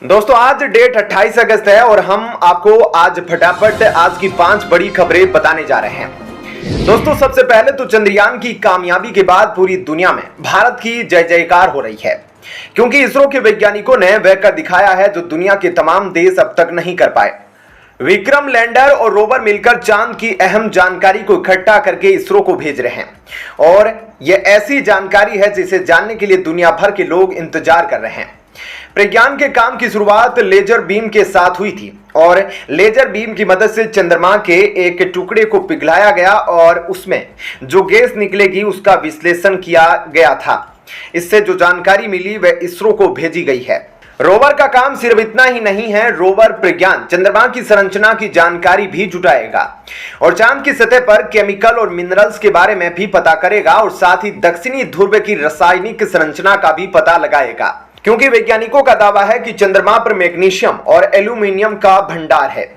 दोस्तों आज डेट 28 अगस्त है और हम आपको आज फटाफट आज की 5 बड़ी खबरें बताने जा रहे हैं। दोस्तों सबसे पहले तो चंद्रयान की कामयाबी के बाद पूरी दुनिया में भारत की जय जयकार हो रही है, क्योंकि इसरो के वैज्ञानिकों ने वह कर दिखाया है जो दुनिया के तमाम देश अब तक नहीं कर पाए। विक्रम लैंडर और रोवर मिलकर चांद की अहम जानकारी को इकट्ठा करके इसरो को भेज रहे हैं और यह ऐसी जानकारी है जिसे जानने के लिए दुनिया भर के लोग इंतजार कर रहे हैं। प्रज्ञान के काम की शुरुआत लेजर बीम के साथ हुई थी और लेजर बीम की मदद से चंद्रमा के एक टुकड़े को पिघलाया गया और उसमें जो गैस निकलेगी उसका विश्लेषण किया गया था। इससे जो जानकारी मिली वह इसरो को भेजी गई है। रोवर का काम सिर्फ इतना ही नहीं है, रोवर प्रज्ञान चंद्रमा की संरचना की जानकारी भी जुटाएगा और चांद की सतह पर केमिकल और मिनरल्स के बारे में भी पता करेगा और साथ ही दक्षिणी ध्रुव की रासायनिक संरचना का भी पता लगाएगा, क्योंकि वैज्ञानिकों का दावा है कि चंद्रमा पर मैग्नीशियम और एल्यूमिनियम का भंडार है।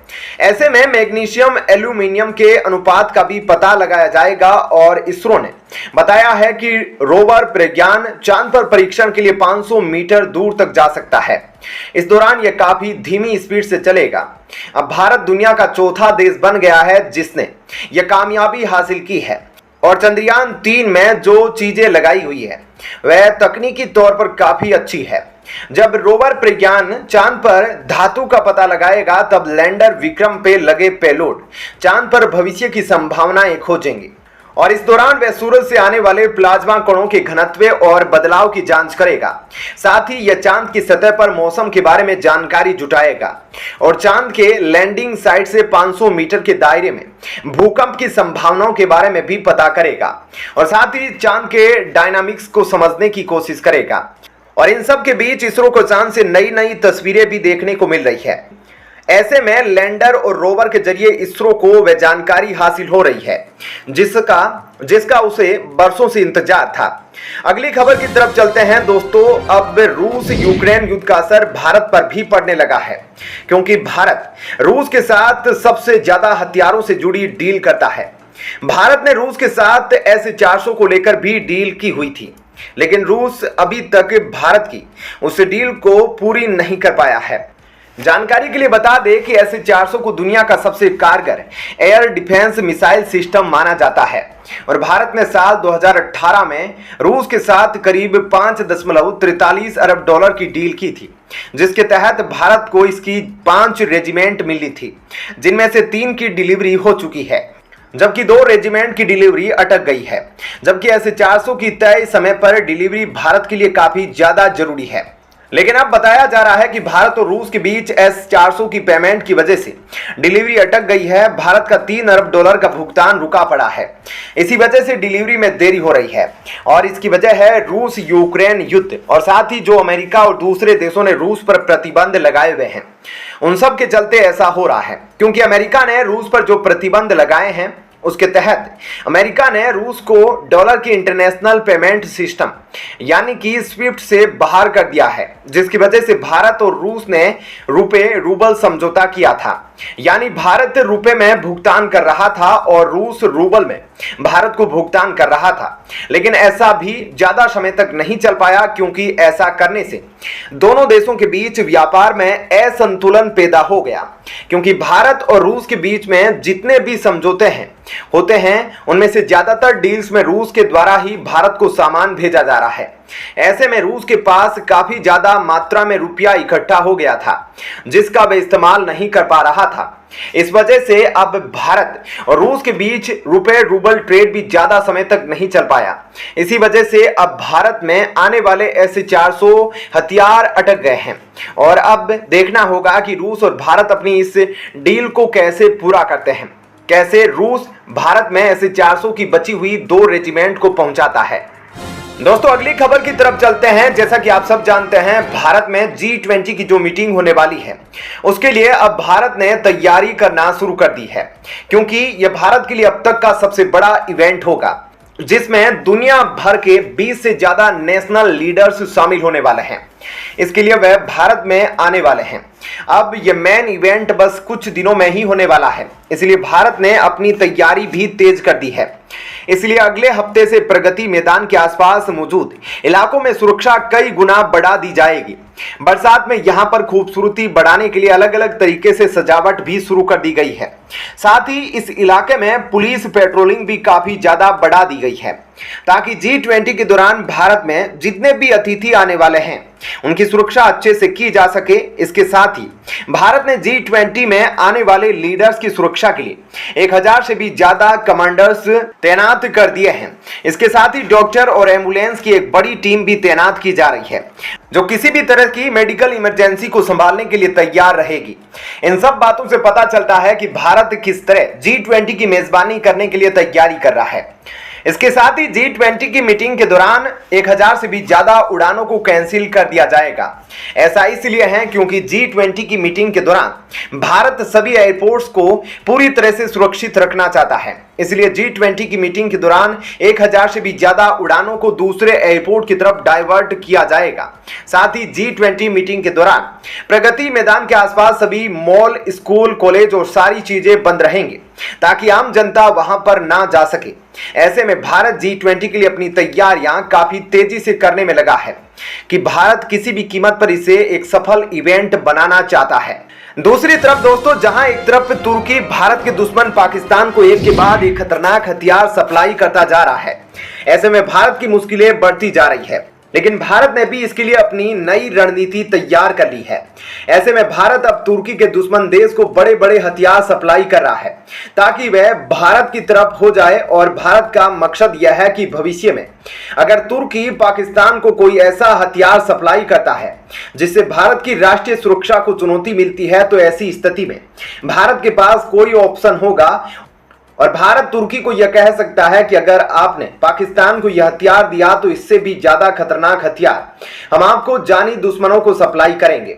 ऐसे में मैग्नीशियम एल्यूमिनियम के अनुपात का भी पता लगाया जाएगा और इसरो ने बताया है कि रोवर प्रज्ञान चांद पर परीक्षण के लिए 500 मीटर दूर तक जा सकता है। इस दौरान यह काफी धीमी स्पीड से चलेगा। अब भारत दुनिया का चौथा देश बन गया है जिसने यह कामयाबी हासिल की है और चंद्रयान 3 में जो चीजें लगाई हुई है वह तकनीकी तौर पर काफी अच्छी है। जब रोवर प्रज्ञान चांद पर धातु का पता लगाएगा तब लैंडर विक्रम पे लगे पेलोड चांद पर भविष्य की संभावनाएं खोजेंगे और इस दौरान वह सूरज से आने वाले प्लाज्मा कणों के घनत्व और बदलाव की जांच करेगा। साथ ही यह चांद की सतह पर मौसम के बारे में जानकारी जुटाएगा और चांद के लैंडिंग साइट से 500 मीटर के दायरे में भूकंप की संभावनाओं के बारे में भी पता करेगा और साथ ही चांद के डायनामिक्स को समझने की कोशिश करेगा। और इन सब के बीच इसरो को चांद से नई नई तस्वीरें भी देखने को मिल रही है। ऐसे में लैंडर और रोवर के जरिए इसरो को वह जानकारी हासिल हो रही है जिसका उसे बरसों से इंतजार था। अगली खबर की तरफ चलते हैं दोस्तों। अब रूस यूक्रेन युद्ध का असर भारत पर भी पड़ने लगा है, क्योंकि भारत रूस के साथ सबसे ज्यादा हथियारों से जुड़ी डील करता है। भारत ने रूस के साथ S-400 को लेकर भी डील की हुई थी, लेकिन रूस अभी तक भारत की उस डील को पूरी नहीं कर पाया है। जानकारी के लिए बता दें कि S-400 को दुनिया का सबसे कारगर एयर डिफेंस मिसाइल सिस्टम माना जाता है और भारत ने साल 2018 में रूस के साथ करीब 5.43 अरब डॉलर की डील की थी, जिसके तहत भारत को इसकी 5 रेजिमेंट मिली थी, जिनमें से 3 की डिलीवरी हो चुकी है जबकि 2 रेजिमेंट की डिलीवरी अटक गई है। जबकि S-400 की तय समय पर डिलीवरी भारत के लिए काफी ज्यादा जरूरी है, लेकिन अब बताया जा रहा है कि भारत और रूस के बीच S-400 की पेमेंट की वजह से डिलीवरी अटक गई है। भारत का 3 अरब डॉलर का भुगतान रुका पड़ा है। इसी वजह से डिलीवरी में देरी हो रही है और इसकी वजह है रूस यूक्रेन युद्ध और साथ ही जो अमेरिका और दूसरे देशों ने रूस पर प्रतिबंध लगाए हुए हैं उन सब के चलते ऐसा हो रहा है, क्योंकि अमेरिका ने रूस पर जो प्रतिबंध लगाए हैं उसके तहत अमेरिका ने रूस को डॉलर के इंटरनेशनल पेमेंट सिस्टम यानी कि स्विफ्ट से बाहर कर दिया है, जिसकी वजह से भारत और रूस ने रुपए रूबल समझौता किया था। यानी भारत रुपए में भुगतान कर रहा था और रूस रूबल में भारत को भुगतान कर रहा था, लेकिन ऐसा भी ज्यादा समय तक नहीं चल पाया, क्योंकि ऐसा करने से दोनों देशों के बीच व्यापार में असंतुलन पैदा हो गया। क्योंकि भारत और रूस के बीच में जितने भी समझौते होते हैं उनमें से ज्यादातर डील्स में रूस के द्वारा ही भारत को सामान भेजा जा रहा है। ऐसे में रूस के पास काफी ज्यादा मात्रा में रुपया इकट्ठा हो गया था, जिसका वह इस्तेमाल नहीं कर पा रहा था। इस वजह से अब भारत और रूस के बीच रुपए रूबल ट्रेड भी ज्यादा समय तक नहीं चल पाया। इसी वजह से अब भारत में आने वाले S-400 हथियार अटक गए हैं और अब देखना होगा कि रूस और भारत अपनी इस डील को कैसे पूरा करते हैं, कैसे रूस भारत में S-400 की बची हुई 2 रेजिमेंट को पहुंचाता है। दोस्तों अगली खबर की तरफ चलते हैं। जैसा कि आप सब जानते हैं, भारत में G20 की जो मीटिंग होने वाली है उसके लिए अब भारत ने तैयारी करना शुरू कर दी है, क्योंकि यह भारत के लिए अब तक का सबसे बड़ा इवेंट होगा, जिसमें दुनिया भर के 20 से ज्यादा नेशनल लीडर्स शामिल होने वाले हैं। इसके लिए वह भारत में आने वाले हैं। अब यह मेन इवेंट बस कुछ दिनों में ही होने वाला है, इसलिए भारत ने अपनी तैयारी भी तेज कर दी है। इसलिए अगले हफ्ते से प्रगति मैदान के आसपास मौजूद इलाकों में सुरक्षा कई गुना बढ़ा दी जाएगी। बरसात में यहां पर खूबसूरती बढ़ाने के लिए अलग अलग तरीके से सजावट भी शुरू कर दी गई है। साथ ही इस इलाके में पुलिस पेट्रोलिंग भी काफी ज्यादा बढ़ा दी गई है ताकि G20 के दौरान भारत में जितने भी अतिथि आने वाले हैं उनकी सुरक्षा अच्छे से की जा सके। इसके साथ ही भारत ने G20 में आने वाले लीडर्स की सुरक्षा के लिए 1000 से भी ज्यादा कमांडर्स तैनात कर दिए हैं। इसके साथ ही डॉक्टर और एम्बुलेंस की एक बड़ी टीम भी तैनात की जा रही है जो किसी भी तरह की मेडिकल इमरजेंसी को संभालने के लिए तैयार रहेगी। इन सब बातों से पता चलता है कि भारत किस तरह G20 की मेजबानी करने के लिए तैयारी कर रहा है। इसके साथ ही G20 की मीटिंग के दौरान 1000 से भी ज्यादा उड़ानों को कैंसिल कर दिया जाएगा। ऐसा इसलिए है क्योंकि G20 की मीटिंग के दौरान भारत सभी एयरपोर्ट्स को पूरी तरह से सुरक्षित रखना चाहता है। इसलिए G20 की मीटिंग के दौरान 1000 से भी ज्यादा उड़ानों को दूसरे एयरपोर्ट की तरफ डाइवर्ट किया जाएगा। साथ ही G20 मीटिंग के दौरान प्रगति मैदान के आसपास सभी मॉल, स्कूल, कॉलेज और सारी चीजें बंद रहेंगे ताकि आम जनता वहां पर ना जा सके। ऐसे में भारत G20 के लिए अपनी तैयारियां काफी तेजी से करने में लगा है कि भारत किसी भी कीमत पर इसे एक सफल इवेंट बनाना चाहता है। दूसरी तरफ दोस्तों, जहां एक तरफ तुर्की भारत के दुश्मन पाकिस्तान को एक के बाद एक खतरनाक हथियार सप्लाई करता जा रहा है, ऐसे में भारत की मुश्किलें बढ़ती जा रही है। लेकिन भारत ने भी इसके लिए अपनी नई रणनीति तैयार कर ली है। ऐसे में भारत अब तुर्की के दुश्मन देश को बड़े बड़े हथियार सप्लाई कर रहा है ताकि वह भारत की तरफ हो जाए। और भारत का मकसद यह है कि भविष्य में अगर तुर्की पाकिस्तान को कोई ऐसा हथियार सप्लाई करता है जिससे भारत की राष्ट्रीय सुरक्षा को चुनौती मिलती है, तो ऐसी स्थिति में भारत के पास कोई ऑप्शन होगा और भारत तुर्की को यह कह सकता है कि अगर आपने पाकिस्तान को यह हथियार दिया तो इससे भी ज्यादा खतरनाक हथियार हम आपको जानी दुश्मनों को सप्लाई करेंगे।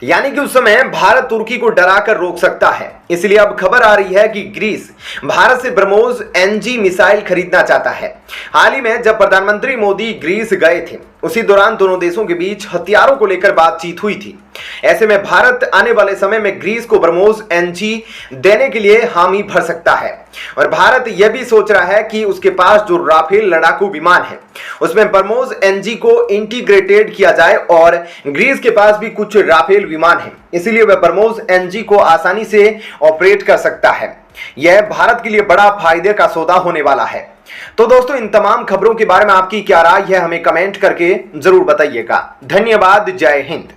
यानी कि उस समय भारत तुर्की को डराकर रोक सकता है। इसलिए अब खबर आ रही है कि ग्रीस भारत से ब्रह्मोस NG मिसाइल खरीदना चाहता है। हाल ही में जब प्रधानमंत्री मोदी ग्रीस गए थे, उसी दौरान दोनों देशों के बीच हथियारों को लेकर बातचीत हुई थी। ऐसे में भारत आने वाले समय में ग्रीस को ब्रह्मोस NG देने के लिए हामी भर सकता है। और भारत यह भी सोच रहा है कि उसके पास जो राफेल लड़ाकू विमान है उसमें ब्रह्मोस NG को इंटीग्रेटेड किया जाए और ग्रीस के पास भी कुछ राफेल विमान है, इसलिए वह ब्रह्मोस NG को आसानी से ऑपरेट कर सकता है। यह भारत के लिए बड़ा फायदे का सौदा होने वाला है। तो दोस्तों, इन तमाम खबरों के बारे में आपकी क्या राय है हमें कमेंट करके जरूर बताइएगा। धन्यवाद। जय हिंद।